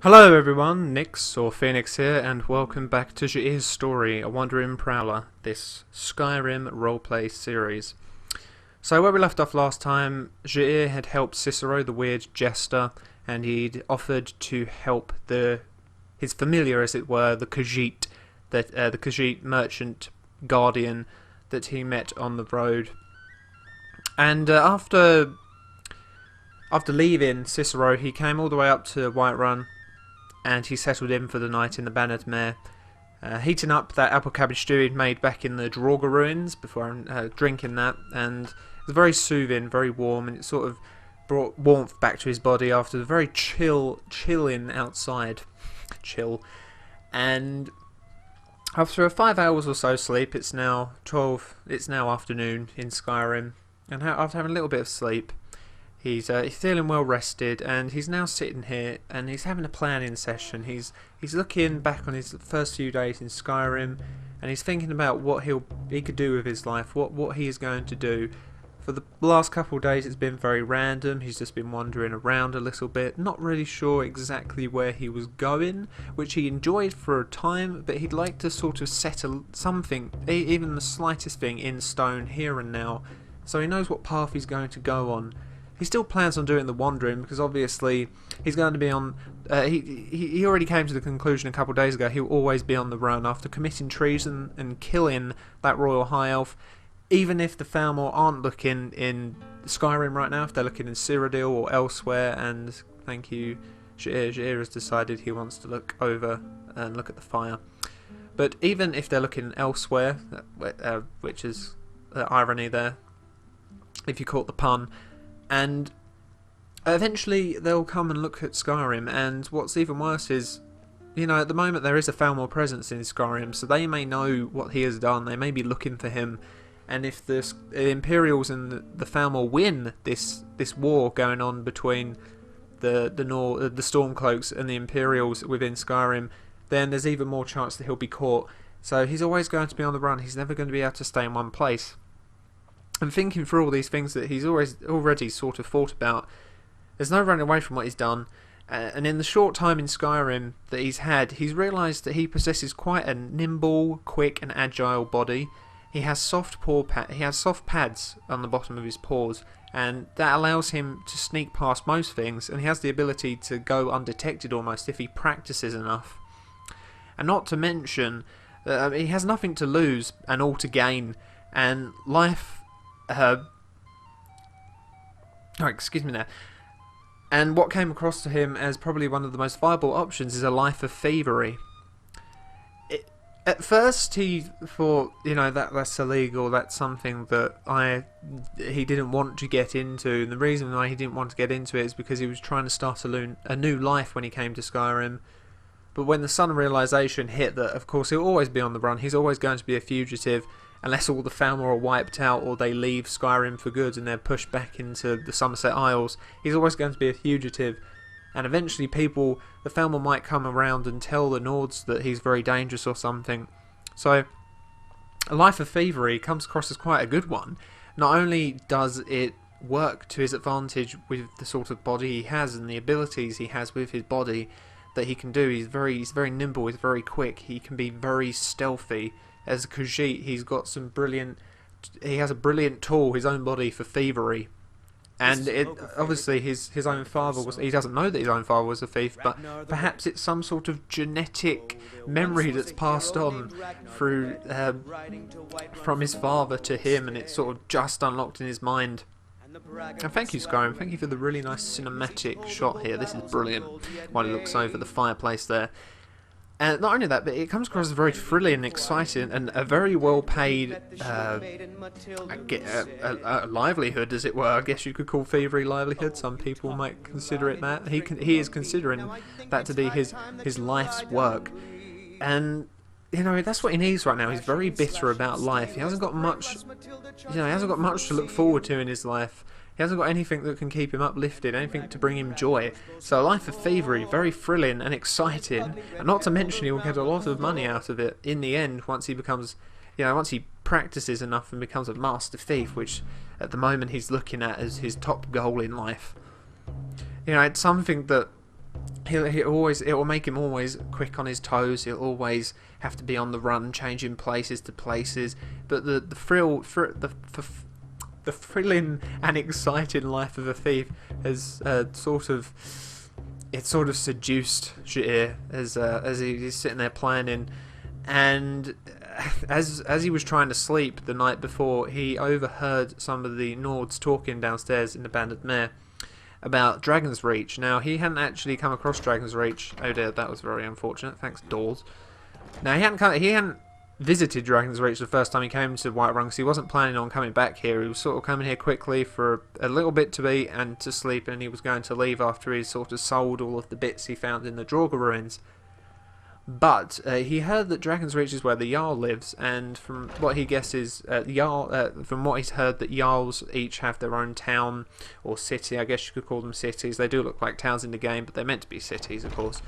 Hello everyone, Nix or Phoenix here, and welcome back to Jair's Story, A Wandering Prowler, this Skyrim roleplay series. So where we left off last time, Jair had helped Cicero, the weird jester, and he'd offered to help his familiar, as it were, the Khajiit, the Khajiit merchant guardian that he met on the road. And after leaving Cicero, he came all the way up to Whiterun, and he settled in for the night in the Bannered Mare, heating up that apple cabbage stew he'd made back in the Draugr ruins before drinking that, and it was very soothing, very warm, and it sort of brought warmth back to his body after the very chilling outside. Chill. And after 5 hours or so sleep, it's now afternoon in Skyrim, and after having a little bit of sleep, he's feeling well rested, and he's now sitting here and he's having a planning session. He's looking back on his first few days in Skyrim, and he's thinking about what he could do with his life, what he is going to do. For the last couple of days, it's been very random. He's just been wandering around a little bit, not really sure exactly where he was going, which he enjoyed for a time, but he'd like to sort of settle something, even the slightest thing, in stone here and now, so he knows what path he's going to go on. He still plans on doing the wandering because obviously he's going to be on. He already came to the conclusion a couple of days ago he'll always be on the run after committing treason and killing that royal high elf. Even if the Thalmor aren't looking in Skyrim right now, if they're looking in Cyrodiil or elsewhere, and thank you, Jair has decided he wants to look over and look at the fire. But even if they're looking elsewhere, which is irony there, if you caught the pun. And eventually they'll come and look at Skyrim, and what's even worse is, at the moment there is a Thalmor presence in Skyrim, so they may know what he has done, they may be looking for him, and if the Imperials and the Thalmor win this war going on between the Stormcloaks and the Imperials within Skyrim, then there's even more chance that he'll be caught. So he's always going to be on the run, he's never going to be able to stay in one place. And thinking through all these things that he's already sort of thought about, there's no running away from what he's done. And in the short time in Skyrim that he's had, he's realised that he possesses quite a nimble, quick and agile body. He has soft pads on the bottom of his paws, and that allows him to sneak past most things, and he has the ability to go undetected almost if he practices enough. And not to mention, he has nothing to lose and all to gain, and life... excuse me there. And what came across to him as probably one of the most viable options is a life of thievery. At first he thought, that's illegal, that's something that he didn't want to get into, and the reason why he didn't want to get into it is because he was trying to start a new life when he came to Skyrim. But when the sudden realisation hit that, of course, he'll always be on the run, he's always going to be a fugitive, unless all the Thalmor are wiped out or they leave Skyrim for good and they're pushed back into the Somerset Isles, he's always going to be a fugitive. And eventually the Thalmor might come around and tell the Nords that he's very dangerous or something. So, a life of thievery comes across as quite a good one. Not only does it work to his advantage with the sort of body he has and the abilities he has with his body that he can do, he's very nimble, he's very quick, he can be very stealthy. As a Khajiit, he has a brilliant tool, his own body, for thievery. And obviously his own father he doesn't know that his own father was a thief, but perhaps it's some sort of genetic memory that's passed on through from his father to him, and it's sort of just unlocked in his mind. And thank you, Skyrim, thank you for the really nice cinematic shot here, this is brilliant, while he looks over the fireplace there. And not only that, but it comes across as very thrilling and exciting, and a very well-paid livelihood, as it were. I guess you could call thievery livelihood. Some people might consider it that. He is considering that to be his life's work, and that's what he needs right now. He's very bitter about life. He hasn't got much. He hasn't got much to look forward to in his life. He hasn't got anything that can keep him uplifted, anything to bring him joy. So a life of thievery, very thrilling and exciting, and not to mention he will get a lot of money out of it in the end once he becomes, once he practices enough and becomes a master thief, which at the moment he's looking at as his top goal in life. It's something that it will make him always quick on his toes. He'll always have to be on the run, changing places to places. But the thrilling and exciting life of a thief has sort of seduced Jair as he's sitting there planning. And as he was trying to sleep the night before, he overheard some of the Nords talking downstairs in the Banded Mare about Dragon's Reach. Now, he hadn't actually come across Dragon's Reach. Oh dear, that was very unfortunate. Thanks, Dawes. Now, he hadn't visited Dragon's Reach the first time he came to Whiterun, because he wasn't planning on coming back here. He was sort of coming here quickly for a little bit to eat and to sleep, and he was going to leave after he sort of sold all of the bits he found in the Draugr ruins. But he heard that Dragon's Reach is where the Jarl lives, and from what he guesses, from what he's heard, that Jarls each have their own town or city. I guess you could call them cities. They do look like towns in the game, but they're meant to be cities, of course.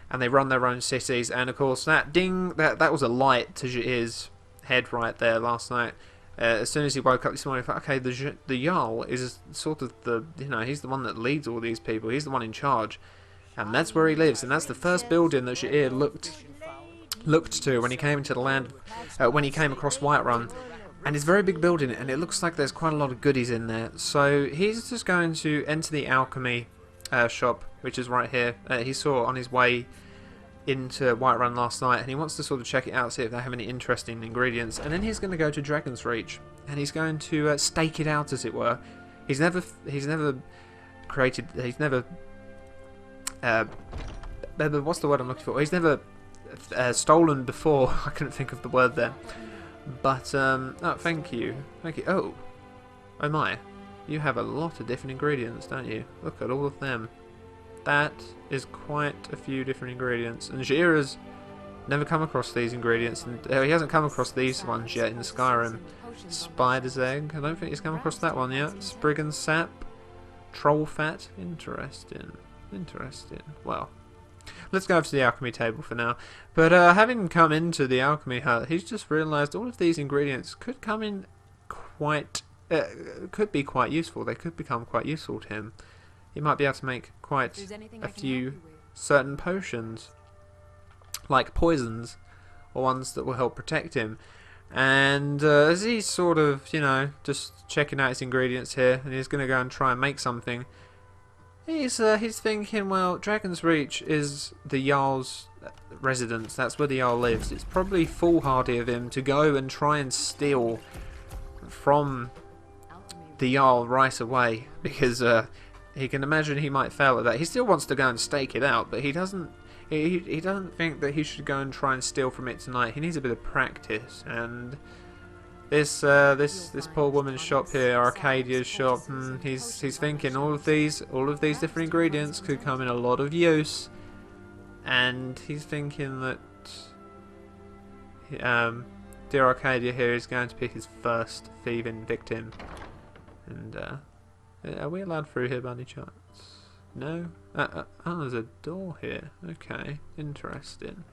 And they run their own cities. And of course, that was a light to Jair's head right there last night. As soon as he woke up this morning, he thought, okay, the Jarl is sort of he's the one that leads all these people. He's the one in charge. And that's where he lives, and that's the first building that Jair looked to when he came into the land, when he came across Whiterun. And it's a very big building, and it looks like there's quite a lot of goodies in there. So he's just going to enter the alchemy shop, which is right here. He saw on his way into Whiterun last night, and he wants to sort of check it out, see if they have any interesting ingredients. And then he's going to go to Dragon's Reach, and he's going to stake it out, as it were. He's never what's the word I'm looking for? He's never stolen before. I couldn't think of the word there. But, oh, thank you. Oh my. You have a lot of different ingredients, don't you? Look at all of them. That is quite a few different ingredients. And Jair has never come across these ingredients. And he hasn't come across these ones yet in Skyrim. Spider's egg. I don't think he's come across that one yet. Spriggan sap. Troll fat. Interesting. Well, let's go over to the alchemy table for now. But having come into the alchemy hut, he's just realised all of these ingredients could come in could be quite useful. They could become quite useful to him. He might be able to make quite a few certain potions, like poisons, or ones that will help protect him. And as he's sort of, just checking out his ingredients here, and he's going to go and try and make something. He's thinking, well, Dragon's Reach is the Jarl's residence. That's where the Jarl lives. It's probably foolhardy of him to go and try and steal from the Jarl right away, because he can imagine he might fail at that. He still wants to go and stake it out, but he doesn't. He doesn't think that he should go and try and steal from it tonight. He needs a bit of practice, and this poor woman's shop here, Arcadia's shop. He's thinking all of these different ingredients could come in a lot of use, and he's thinking that dear Arcadia here is going to be his first thieving victim. And are we allowed through here by any chance? No. Oh, there's a door here. Okay, interesting.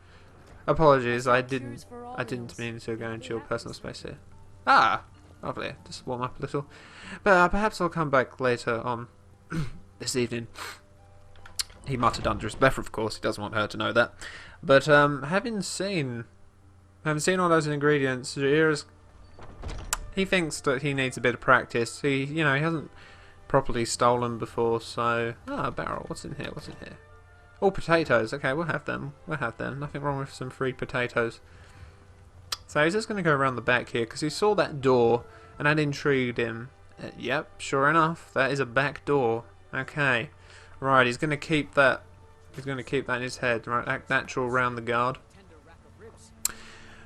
Apologies, I didn't mean to go into your personal space here. Ah, lovely. Just warm up a little. But perhaps I'll come back later on this evening. He muttered under his breath, of course. He doesn't want her to know that. But having seen all those ingredients, he thinks that he needs a bit of practice. He hasn't properly stolen before, so a barrel. What's in here? All potatoes. Okay, we'll have them. Nothing wrong with some free potatoes. So he's just going to go around the back here, because he saw that door, and that intrigued him. Yep, sure enough, that is a back door. Okay, right, he's going to keep that. He's going to keep that in his head. Right, act natural round the guard.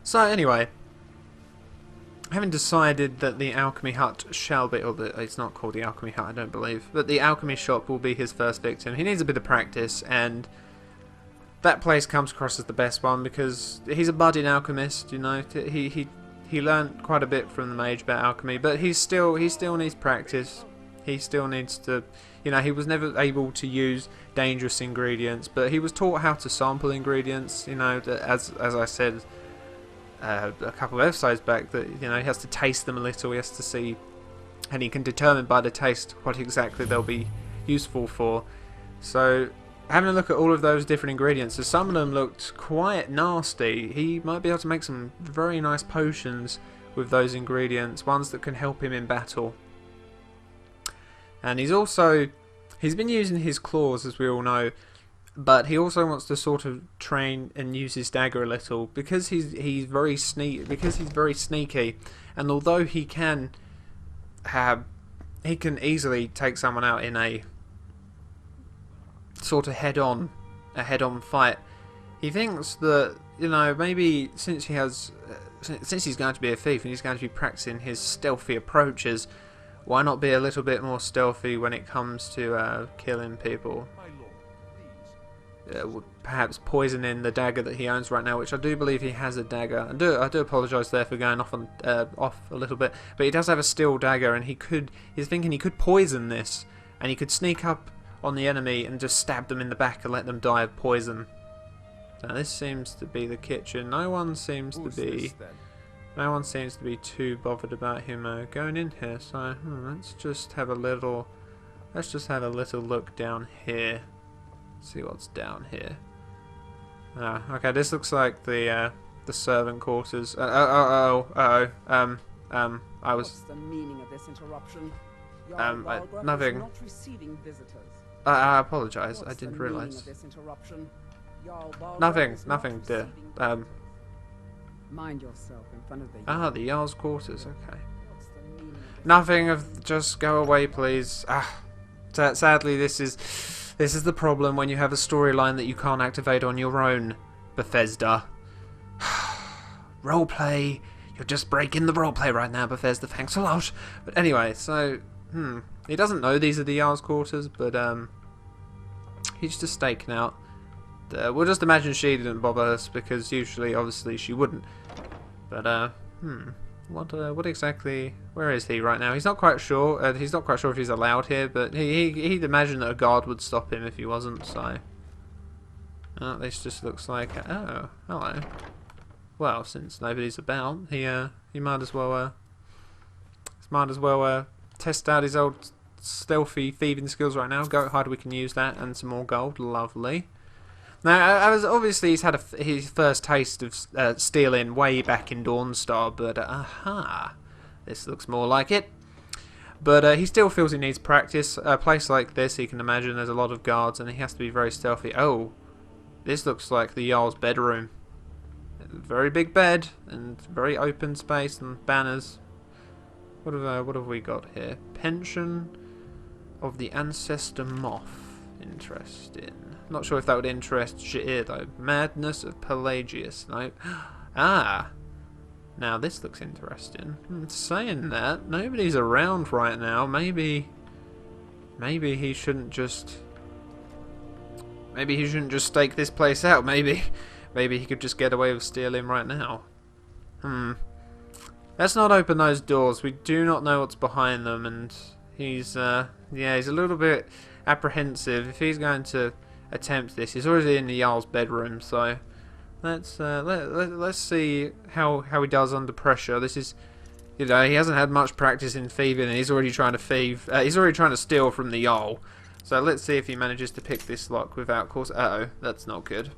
So anyway, having decided that the alchemy hut shall be, it's not called the alchemy hut, I don't believe, but the alchemy shop will be his first victim. He needs a bit of practice, and that place comes across as the best one, because he's a budding alchemist. He learned quite a bit from the mage about alchemy, but he still needs practice. He still needs to, he was never able to use dangerous ingredients, but he was taught how to sample ingredients. As I said a couple of episodes back, that he has to taste them a little. He has to see, and he can determine by the taste what exactly they'll be useful for. So having a look at all of those different ingredients, so some of them looked quite nasty. He might be able to make some very nice potions with those ingredients, ones that can help him in battle. And he's been using his claws, as we all know, but he also wants to sort of train and use his dagger a little because he's very sneaky, and although he can easily take someone out in a sort of head-on fight. He thinks that, you know, maybe since he's going to be a thief and he's going to be practicing his stealthy approaches, why not be a little bit more stealthy when it comes to killing people? Perhaps poisoning the dagger that he owns right now, which I do believe he has a dagger. I do apologise there for going off a little bit, but he does have a steel dagger, and he's thinking he could poison this, and he could sneak up on the enemy and just stab them in the back and let them die of poison. Now this seems to be the kitchen. No one seems to be too bothered about him going in here. So let's just have a little look down here. See what's down here. Okay, this looks like the servant quarters. I was. What's the meaning of this interruption? Nothing. Not receiving visitors. I apologise. I didn't realise. Nothing, dear. Mind yourself in front of the the Jarl's quarters. Okay. Nothing of. Just go away, please. Sadly, this is the problem when you have a storyline that you can't activate on your own, Bethesda. Roleplay. You're just breaking the roleplay right now, Bethesda. Thanks a lot. But anyway, so he doesn't know these are the Jarl's quarters, but he's just staking out. We'll just imagine she didn't bother us because usually, obviously, she wouldn't. But what exactly? Where is he right now? He's not quite sure. He's not quite sure if he's allowed here, but he'd imagine that a guard would stop him if he wasn't. So this just looks like oh, hello. Well, since nobody's about, he might as well test out his old stealthy thieving skills right now. Goat hide, we can use that, and some more gold. Lovely. Now, obviously he's had his first taste of stealing way back in Dawnstar, but this looks more like it. But he still feels he needs practice. A place like this, he can imagine there's a lot of guards, and he has to be very stealthy. Oh, this looks like the Jarl's bedroom. Very big bed and very open space and banners. What have we got here? Pension of the Ancestor Moth. Interesting. Not sure if that would interest Jair though. Madness of Pelagius. Nope. Now this looks interesting. Saying that, nobody's around right now. Maybe he shouldn't just stake this place out. Maybe he could just get away with stealing right now. Let's not open those doors. We do not know what's behind them, and he's a little bit apprehensive if he's going to attempt this. He's already in the Jarl's bedroom, so let's see how he does under pressure. This is, he hasn't had much practice in thieving, and he's already trying to thieve. He's already trying to steal from the Jarl. So let's see if he manages to pick this lock without course. That's not good.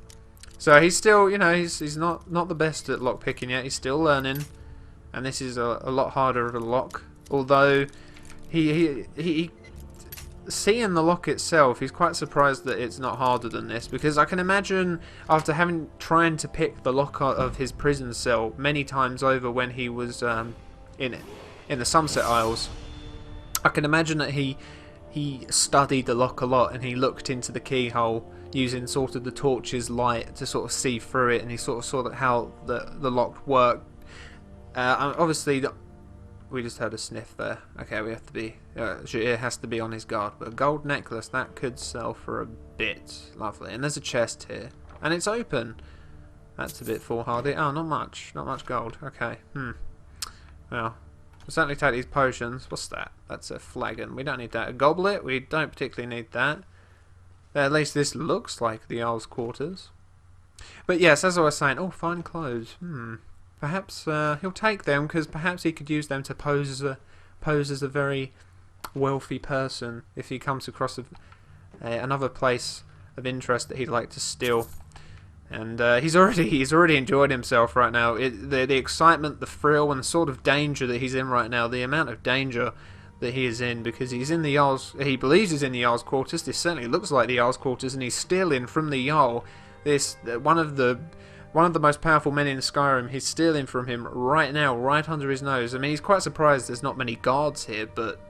So he's still, he's not the best at lock picking yet. He's still learning, and this is a lot harder of a lock. Although he seeing the lock itself, he's quite surprised that it's not harder than this, because I can imagine after trying to pick the lock of his prison cell many times over when he was in the Sunset Isles, I can imagine that he studied the lock a lot, and he looked into the keyhole using sort of the torch's light to sort of see through it, and he sort of saw that how the lock worked. Obviously, we just heard a sniff there. Okay, we have to be. Jair has to be on his guard. But a gold necklace, that could sell for a bit. Lovely. And there's a chest here, and it's open. That's a bit foolhardy. Oh, not much gold. Okay. Well, we'll certainly take these potions. What's that? That's a flagon. We don't need that. A goblet? We don't particularly need that. At least this looks like the Jarl's quarters. But yes, as I was saying, oh, fine clothes. Perhaps he'll take them, because perhaps he could use them to pose as a very wealthy person if he comes across another place of interest that he'd like to steal. And he's already enjoyed himself right now. The excitement, the thrill, and the sort of danger that he's in right now. The amount of danger that he is in, because he's in the Jarl's. He believes he's in the Jarl's quarters. This certainly looks like the Jarl's quarters, and he's stealing from the Jarl. This one of the most powerful men in Skyrim. He's stealing from him right now, right under his nose. I mean, he's quite surprised there's not many guards here, but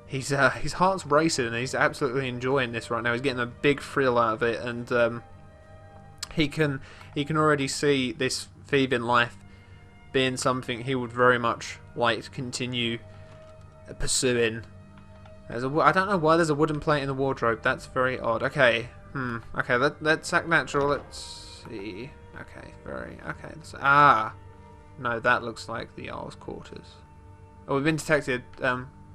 his heart's racing, and he's absolutely enjoying this right now. He's getting a big thrill out of it, and he can already see this thieving life being something he would very much like to continue pursuing. I don't know why there's a wooden plate in the wardrobe. That's very odd. Okay. Okay, let's act natural. Let's see. Okay, okay. No, that looks like the Jarl's quarters. Oh, we've been detected.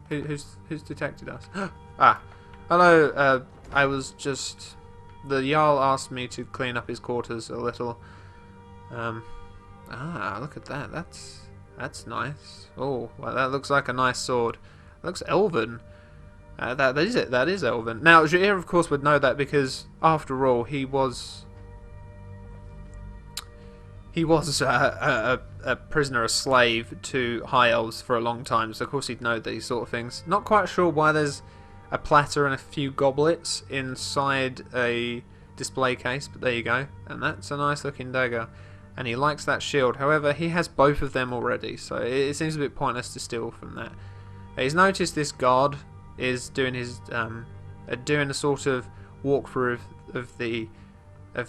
Who's detected us? Hello. I was just. The Jarl asked me to clean up his quarters a little. Look at that. That's nice. Oh, well, that looks like a nice sword. It looks elven. That is it. That is elven. Now, Jair, of course, would know that because, after all, he was a prisoner, a slave to high elves for a long time. So, of course, he'd know these sort of things. Not quite sure why there's a platter and a few goblets inside a display case, but there you go. And that's a nice looking dagger. And he likes that shield. However, he has both of them already, so it seems a bit pointless to steal from that. He's noticed this guard is doing his doing a sort of walkthrough of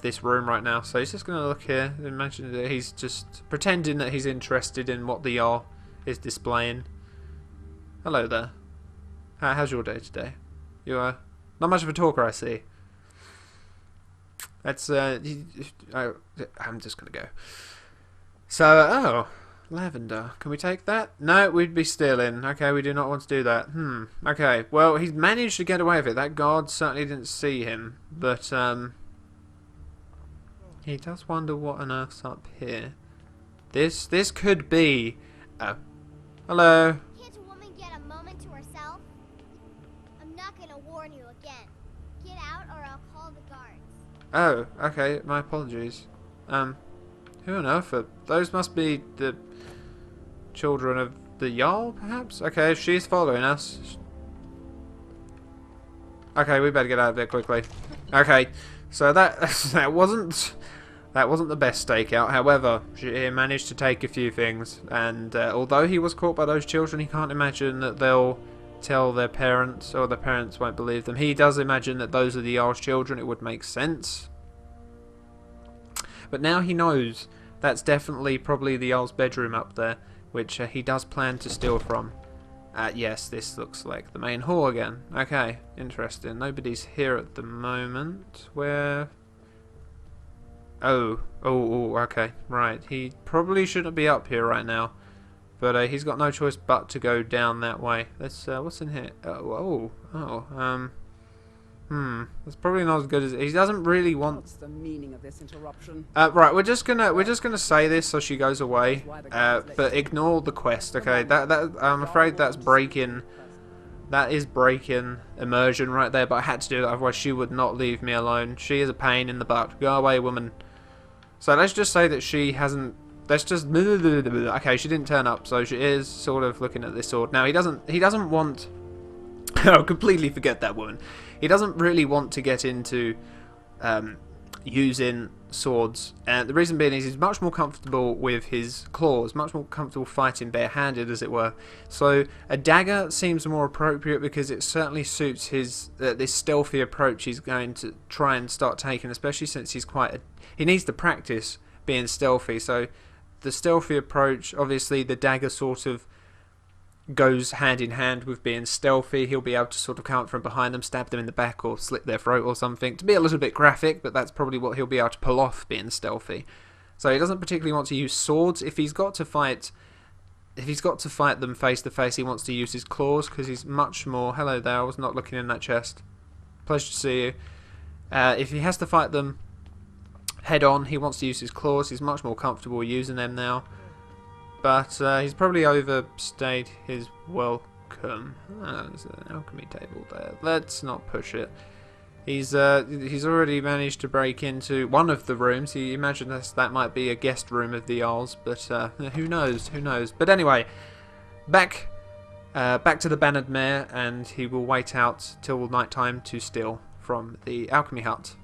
this room right now. So he's just going to look here. Imagine that he's just pretending that he's interested in what the Jarl is displaying. Hello there. How's your day today? You are not much of a talker, I see. That's I'm just gonna go. So, lavender. Can we take that? No, we'd be stealing. Okay, we do not want to do that. Okay. Well, he's managed to get away with it. That guard certainly didn't see him, but he does wonder what on earth's up here. This could be. Hello. Can't a woman get a moment to herself? I'm not gonna warn you again. Get out or I'll call the guards. Oh, okay, my apologies. Who on earth are those? Must be the children of the Jarl, perhaps? Okay, she's following us. Okay, we better get out of there quickly. Okay, so that wasn't the best stakeout. However, he managed to take a few things, and although he was caught by those children, he can't imagine that they'll tell their parents, or their parents won't believe them. He does imagine that those are the Jarl's children. It would make sense. But now he knows that's definitely probably the Jarl's bedroom up there, which he does plan to steal from. Yes, this looks like the main hall again. Okay, interesting. Nobody's here at the moment. Where? Oh, okay, right. He probably shouldn't be up here right now. But he's got no choice but to go down that way. Let's what's in here? That's probably not as good as he doesn't really want. What's the meaning of this interruption? Right, we're just gonna say this so she goes away. But ignore the quest, okay? That I'm afraid that's breaking. That is breaking immersion right there. But I had to do that, otherwise she would not leave me alone. She is a pain in the butt. Go away, woman. So let's just say that she hasn't. Let's just. Okay, she didn't turn up, so she is sort of looking at this sword. Now he doesn't want. Oh, completely forget that woman. He doesn't really want to get into using swords, and the reason being is he's much more comfortable with his claws, much more comfortable fighting barehanded, as it were. So a dagger seems more appropriate because it certainly suits his this stealthy approach he's going to try and start taking, especially since he's he needs to practice being stealthy. So the stealthy approach, obviously the dagger sort of goes hand in hand with being stealthy. He'll be able to sort of come up from behind them, stab them in the back, or slit their throat or something. To be a little bit graphic, but that's probably what he'll be able to pull off being stealthy. So he doesn't particularly want to use swords. If he's got to fight them face to face, he wants to use his claws because he's much more. Hello there, I was not looking in that chest. Pleasure to see you. If he has to fight them head on, he wants to use his claws. He's much more comfortable using them now. But he's probably overstayed his welcome. There's an alchemy table there. Let's not push it. He's already managed to break into one of the rooms. He imagined that might be a guest room of the Jarl's, but who knows? Who knows? But anyway, back to the Bannered Mare, and he will wait out till night time to steal from the alchemy hut.